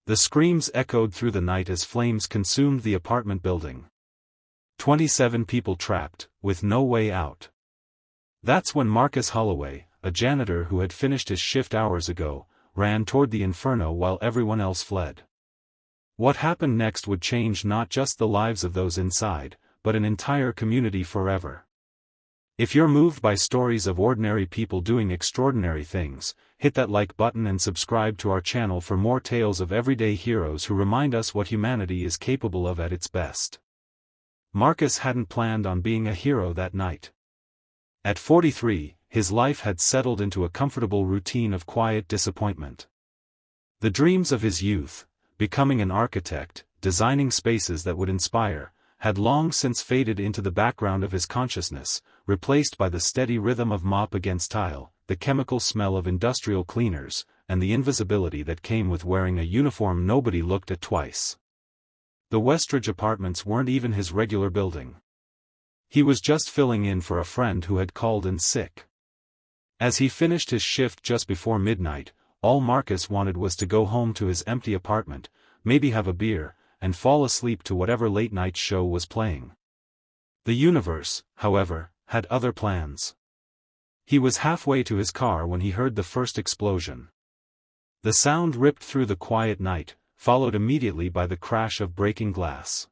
The screams echoed through the night as flames consumed the apartment building. 27 people trapped, with no way out. That's when Marcus Holloway, a janitor who had finished his shift hours ago, ran toward the inferno while everyone else fled. What happened next would change not just the lives of those inside, but an entire community forever. If you're moved by stories of ordinary people doing extraordinary things, hit that like button and subscribe to our channel for more tales of everyday heroes who remind us what humanity is capable of at its best. Marcus hadn't planned on being a hero that night. At 43, his life had settled into a comfortable routine of quiet disappointment. The dreams of his youth, becoming an architect, designing spaces that would inspire, had long since faded into the background of his consciousness, replaced by the steady rhythm of mop against tile, the chemical smell of industrial cleaners, and the invisibility that came with wearing a uniform nobody looked at twice. The Westridge Apartments weren't even his regular building. He was just filling in for a friend who had called in sick. As he finished his shift just before midnight, all Marcus wanted was to go home to his empty apartment, maybe have a beer, and fall asleep to whatever late-night show was playing. The universe, however, had other plans. He was halfway to his car when he heard the first explosion. The sound ripped through the quiet night, followed immediately by the crash of breaking glass.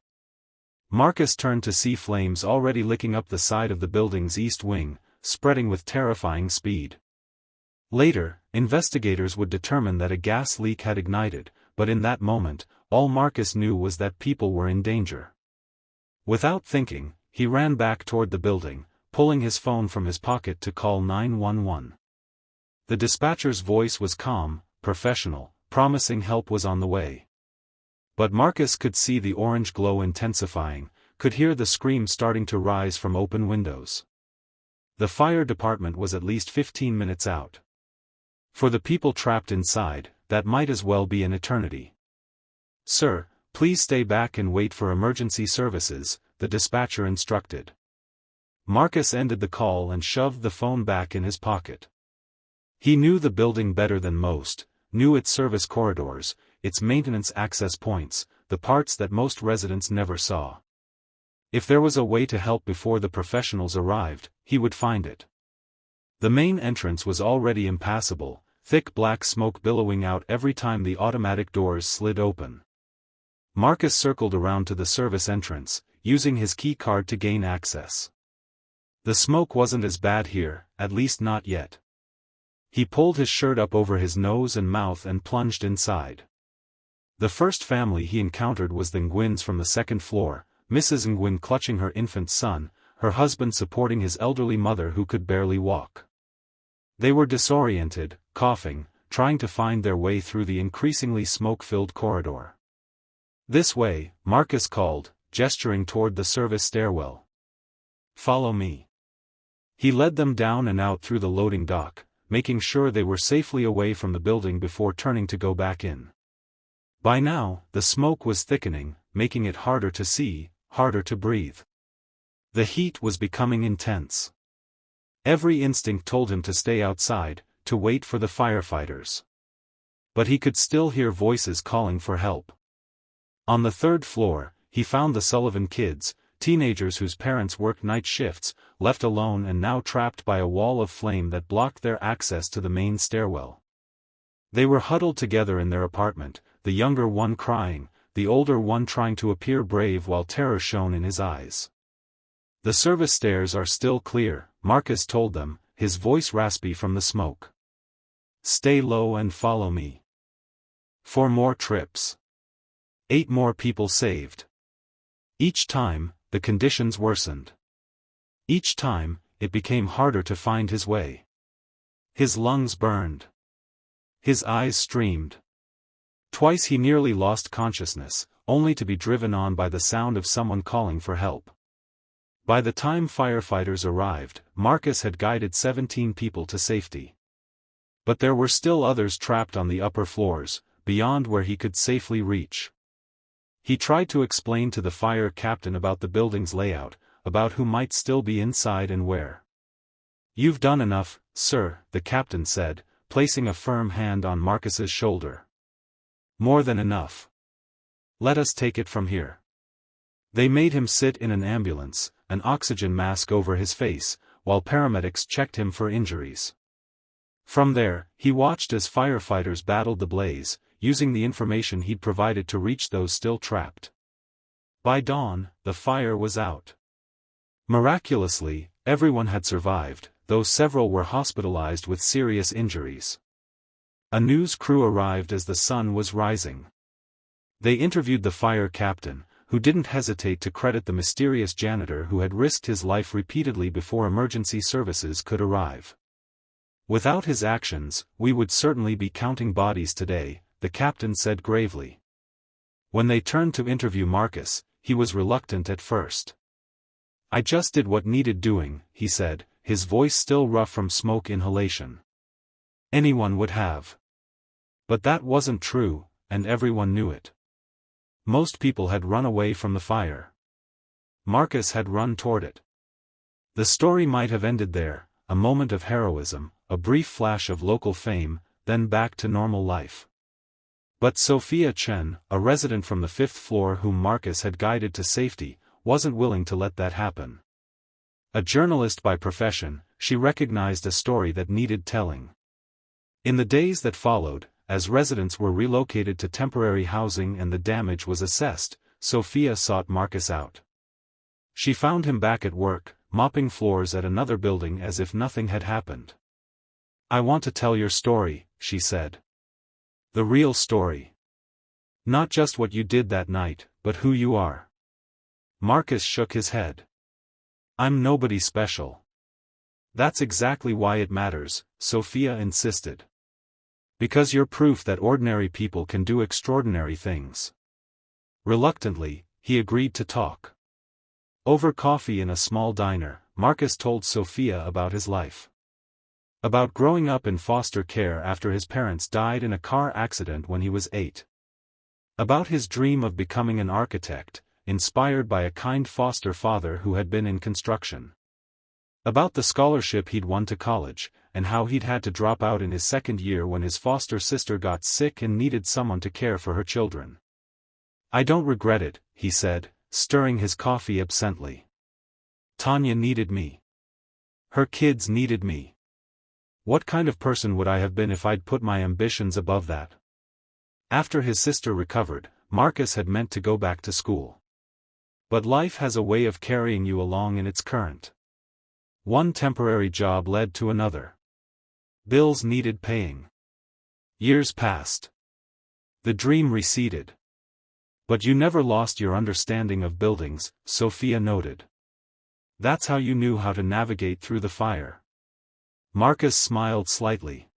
Marcus turned to see flames already licking up the side of the building's east wing, spreading with terrifying speed. Later, investigators would determine that a gas leak had ignited, but in that moment, all Marcus knew was that people were in danger. Without thinking, he ran back toward the building, pulling his phone from his pocket to call 911. The dispatcher's voice was calm, professional, promising help was on the way. But Marcus could see the orange glow intensifying, could hear the screams starting to rise from open windows. The fire department was at least 15 minutes out. For the people trapped inside, that might as well be an eternity. "Sir, please stay back and wait for emergency services," the dispatcher instructed. Marcus ended the call and shoved the phone back in his pocket. He knew the building better than most, knew its service corridors, its maintenance access points, the parts that most residents never saw. If there was a way to help before the professionals arrived, he would find it. The main entrance was already impassable, thick black smoke billowing out every time the automatic doors slid open. Marcus circled around to the service entrance, using his key card to gain access. The smoke wasn't as bad here, at least not yet. He pulled his shirt up over his nose and mouth and plunged inside. The first family he encountered was the Nguyen's from the second floor, Mrs. Nguyen clutching her infant son, her husband supporting his elderly mother who could barely walk. They were disoriented, coughing, trying to find their way through the increasingly smoke-filled corridor. "This way," Marcus called, gesturing toward the service stairwell. "Follow me." He led them down and out through the loading dock, making sure they were safely away from the building before turning to go back in. By now, the smoke was thickening, making it harder to see, harder to breathe. The heat was becoming intense. Every instinct told him to stay outside, to wait for the firefighters. But he could still hear voices calling for help. On the third floor, he found the Sullivan kids, teenagers whose parents worked night shifts, left alone and now trapped by a wall of flame that blocked their access to the main stairwell. They were huddled together in their apartment, the younger one crying, the older one trying to appear brave while terror shone in his eyes. "The service stairs are still clear," Marcus told them, his voice raspy from the smoke. "Stay low and follow me." 4 more trips. 8 more people saved. Each time, the conditions worsened. Each time, it became harder to find his way. His lungs burned. His eyes streamed. Twice he nearly lost consciousness, only to be driven on by the sound of someone calling for help. By the time firefighters arrived, Marcus had guided 17 people to safety. But there were still others trapped on the upper floors, beyond where he could safely reach. He tried to explain to the fire captain about the building's layout, about who might still be inside and where. "You've done enough, sir," the captain said, placing a firm hand on Marcus's shoulder. More than enough. Let us take it from here. They made him sit in an ambulance, an oxygen mask over his face, while paramedics checked him for injuries. From there, he watched as firefighters battled the blaze, using the information he'd provided to reach those still trapped. By dawn, the fire was out. Miraculously, everyone had survived, though several were hospitalized with serious injuries. A news crew arrived as the sun was rising. They interviewed the fire captain, who didn't hesitate to credit the mysterious janitor who had risked his life repeatedly before emergency services could arrive. Without his actions, we would certainly be counting bodies today, the captain said gravely. When they turned to interview Marcus, he was reluctant at first. I just did what needed doing, he said, his voice still rough from smoke inhalation. Anyone would have. But that wasn't true, and everyone knew it. Most people had run away from the fire. Marcus had run toward it. The story might have ended there, a moment of heroism, a brief flash of local fame, then back to normal life. But Sophia Chen, a resident from the 5th floor whom Marcus had guided to safety, wasn't willing to let that happen. A journalist by profession, she recognized a story that needed telling. In the days that followed, as residents were relocated to temporary housing and the damage was assessed, Sophia sought Marcus out. She found him back at work, mopping floors at another building as if nothing had happened. I want to tell your story, she said. The real story. Not just what you did that night, but who you are. Marcus shook his head. I'm nobody special. That's exactly why it matters, Sophia insisted. Because you're proof that ordinary people can do extraordinary things. Reluctantly, he agreed to talk. Over coffee in a small diner, Marcus told Sophia about his life. About growing up in foster care after his parents died in a car accident when he was 8. About his dream of becoming an architect, inspired by a kind foster father who had been in construction. About the scholarship he'd won to college, and how he'd had to drop out in his second year when his foster sister got sick and needed someone to care for her children. I don't regret it, he said, stirring his coffee absently. Tanya needed me. Her kids needed me. What kind of person would I have been if I'd put my ambitions above that? After his sister recovered, Marcus had meant to go back to school. But life has a way of carrying you along in its current. One temporary job led to another. Bills needed paying. Years passed. The dream receded. But you never lost your understanding of buildings, Sophia noted. That's how you knew how to navigate through the fire. Marcus smiled slightly.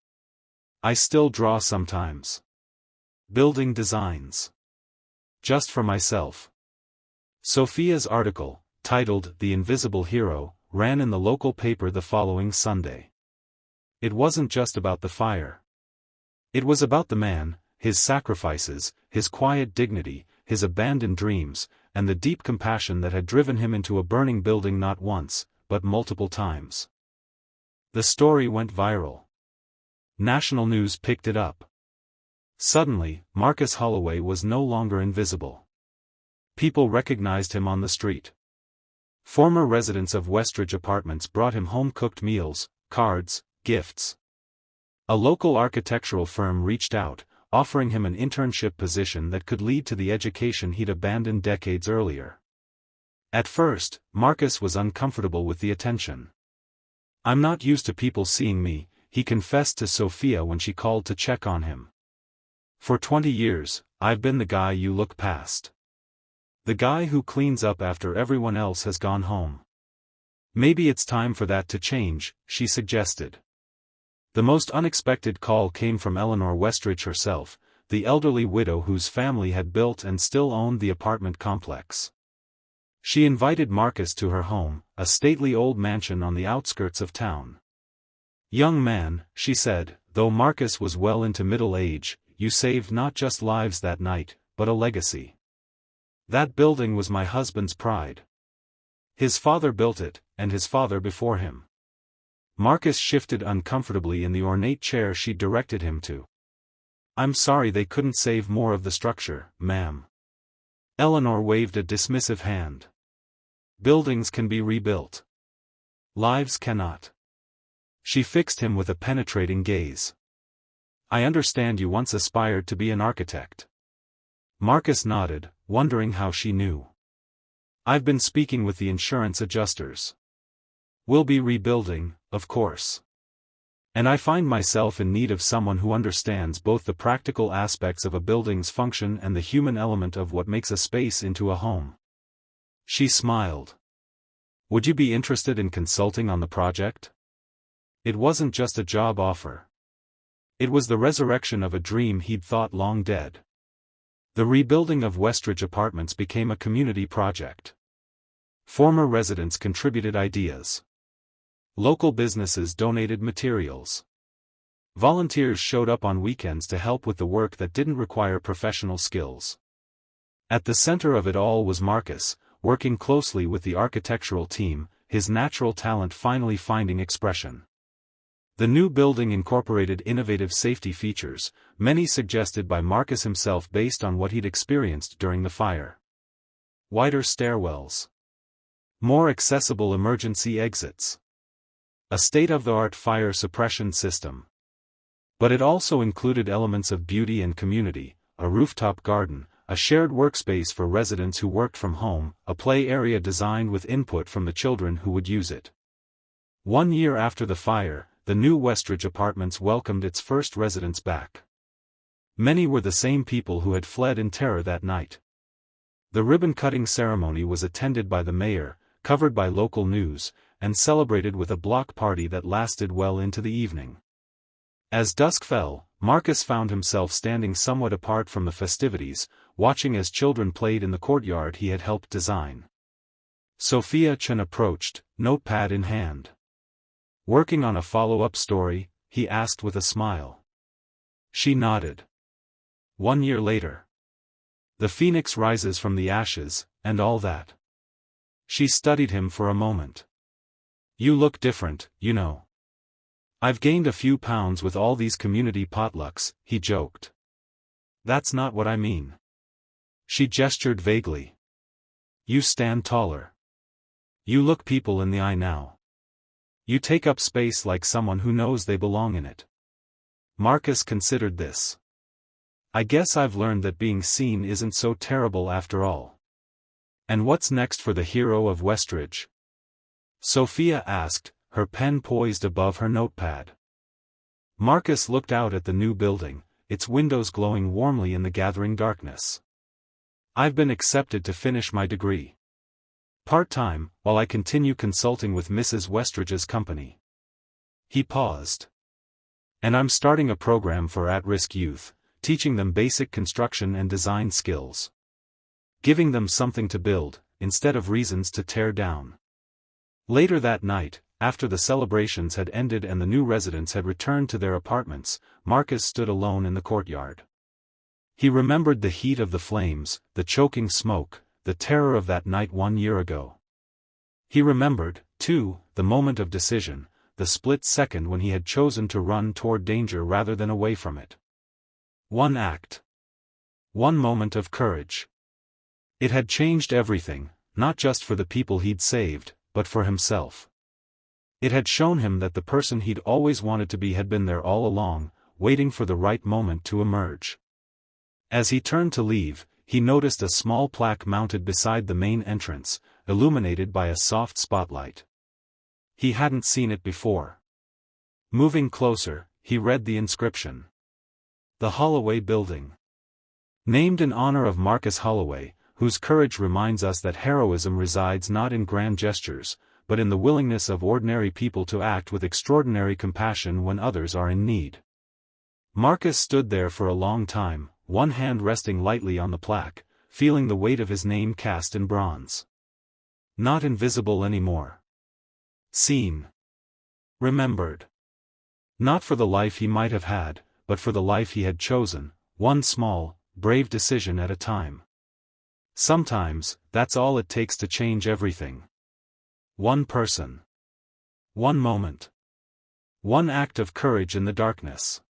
I still draw sometimes. Building designs. Just for myself. Sophia's article, titled The Invisible Hero, ran in the local paper the following Sunday. It wasn't just about the fire. It was about the man, his sacrifices, his quiet dignity, his abandoned dreams, and the deep compassion that had driven him into a burning building not once, but multiple times. The story went viral. National news picked it up. Suddenly, Marcus Holloway was no longer invisible. People recognized him on the street. Former residents of Westridge Apartments brought him home-cooked meals, cards, gifts. A local architectural firm reached out, offering him an internship position that could lead to the education he'd abandoned decades earlier. At first, Marcus was uncomfortable with the attention. I'm not used to people seeing me, he confessed to Sophia when she called to check on him. For 20 years, I've been the guy you look past. The guy who cleans up after everyone else has gone home. Maybe it's time for that to change, she suggested. The most unexpected call came from Eleanor Westridge herself, the elderly widow whose family had built and still owned the apartment complex. She invited Marcus to her home, a stately old mansion on the outskirts of town. Young man, she said, though Marcus was well into middle age, you saved not just lives that night, but a legacy. That building was my husband's pride. His father built it, and his father before him. Marcus shifted uncomfortably in the ornate chair she directed him to. I'm sorry they couldn't save more of the structure, ma'am. Eleanor waved a dismissive hand. Buildings can be rebuilt. Lives cannot. She fixed him with a penetrating gaze. I understand you once aspired to be an architect. Marcus nodded, wondering how she knew. I've been speaking with the insurance adjusters. We'll be rebuilding, of course. And I find myself in need of someone who understands both the practical aspects of a building's function and the human element of what makes a space into a home. She smiled. Would you be interested in consulting on the project? It wasn't just a job offer. It was the resurrection of a dream he'd thought long dead. The rebuilding of Westridge Apartments became a community project. Former residents contributed ideas. Local businesses donated materials. Volunteers showed up on weekends to help with the work that didn't require professional skills. At the center of it all was Marcus, working closely with the architectural team, his natural talent finally finding expression. The new building incorporated innovative safety features, many suggested by Marcus himself based on what he'd experienced during the fire. Wider stairwells. More accessible emergency exits. A state-of-the-art fire suppression system. But it also included elements of beauty and community, a rooftop garden, a shared workspace for residents who worked from home, a play area designed with input from the children who would use it. 1 year after the fire, the new Westridge Apartments welcomed its first residents back. Many were the same people who had fled in terror that night. The ribbon-cutting ceremony was attended by the mayor, covered by local news, and celebrated with a block party that lasted well into the evening. As dusk fell, Marcus found himself standing somewhat apart from the festivities, watching as children played in the courtyard he had helped design. Sophia Chen approached, notepad in hand. Working on a follow-up story, he asked with a smile. She nodded. 1 year later. The phoenix rises from the ashes, and all that. She studied him for a moment. You look different, you know. I've gained a few pounds with all these community potlucks, he joked. That's not what I mean. She gestured vaguely. You stand taller. You look people in the eye now. You take up space like someone who knows they belong in it. Marcus considered this. I guess I've learned that being seen isn't so terrible after all. And what's next for the hero of Westridge? Sophia asked, her pen poised above her notepad. Marcus looked out at the new building, its windows glowing warmly in the gathering darkness. I've been accepted to finish my degree. Part-time, while I continue consulting with Mrs. Westridge's company. He paused. And I'm starting a program for at-risk youth, teaching them basic construction and design skills. Giving them something to build, instead of reasons to tear down. Later that night, after the celebrations had ended and the new residents had returned to their apartments, Marcus stood alone in the courtyard. He remembered the heat of the flames, the choking smoke, the terror of that night 1 year ago. He remembered, too, the moment of decision, the split second when he had chosen to run toward danger rather than away from it. One act. One moment of courage. It had changed everything, not just for the people he'd saved, but for himself. It had shown him that the person he'd always wanted to be had been there all along, waiting for the right moment to emerge. As he turned to leave, he noticed a small plaque mounted beside the main entrance, illuminated by a soft spotlight. He hadn't seen it before. Moving closer, he read the inscription. The Holloway Building. Named in honor of Marcus Holloway, whose courage reminds us that heroism resides not in grand gestures, but in the willingness of ordinary people to act with extraordinary compassion when others are in need. Marcus stood there for a long time, one hand resting lightly on the plaque, feeling the weight of his name cast in bronze. Not invisible anymore. Seen. Remembered. Not for the life he might have had, but for the life he had chosen, one small, brave decision at a time. Sometimes, that's all it takes to change everything. One person. One moment. One act of courage in the darkness.